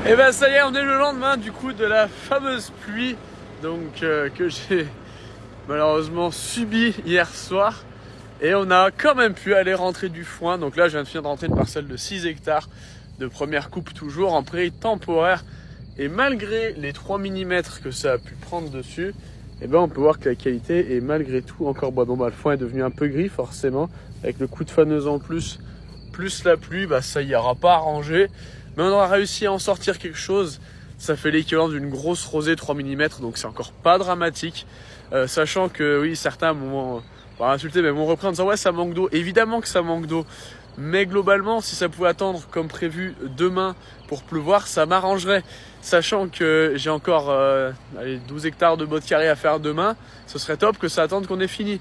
Et ben ça y est, on est le lendemain du coup de la fameuse pluie donc que j'ai malheureusement subi hier soir. Et on a quand même pu aller rentrer du foin. Donc là je viens de finir de rentrer une parcelle de 6 hectares de première coupe, toujours en prairie temporaire. Et malgré les 3 mm que ça a pu prendre dessus, et ben on peut voir que la qualité est malgré tout encore bonne. Bon bah le foin est devenu un peu gris forcément, avec le coup de faneuse en plus la pluie, bah ça y aura pas arrangé. Mais on aura réussi à en sortir quelque chose. Ça fait l'équivalent d'une grosse rosée 3 mm, donc c'est encore pas dramatique. Sachant que oui, certains m'ont insulté, mais m'ont repris en disant ouais ça manque d'eau. Évidemment que ça manque d'eau. Mais globalement, si ça pouvait attendre comme prévu demain pour pleuvoir, ça m'arrangerait. Sachant que j'ai encore 12 hectares de bottes carrées à faire demain, ce serait top que ça attende qu'on ait fini.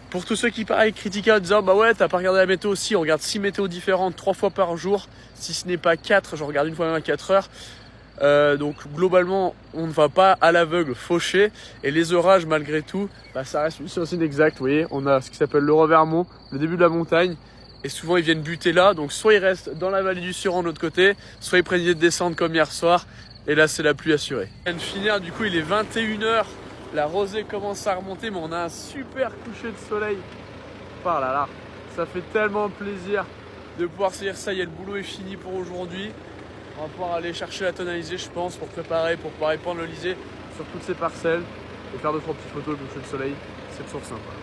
Pour tous ceux qui pareil critiquaient en disant bah ouais t'as pas regardé la météo, si on regarde 6 météos différentes 3 fois par jour, si ce n'est pas 4, je regarde une fois même à 4 heures. Donc globalement on ne va pas à l'aveugle faucher, et les orages malgré tout, bah, ça reste une science inexacte. Vous voyez, on a ce qui s'appelle le Revermont, le début de la montagne, et souvent ils viennent buter là, donc soit ils restent dans la vallée du Suran de l'autre côté, soit ils prennent l'idée de descendre comme hier soir, et là c'est la pluie assurée. On vient de finir, du coup il est 21h. La rosée commence à remonter, mais on a un super coucher de soleil. Oh là là, ça fait tellement plaisir de pouvoir se dire ça y est, le boulot est fini pour aujourd'hui. On va pouvoir aller chercher la tonaliser, je pense, pour pouvoir épandre le lisier sur toutes ces parcelles et faire 2-3 petites photos de coucher de soleil. C'est toujours sympa.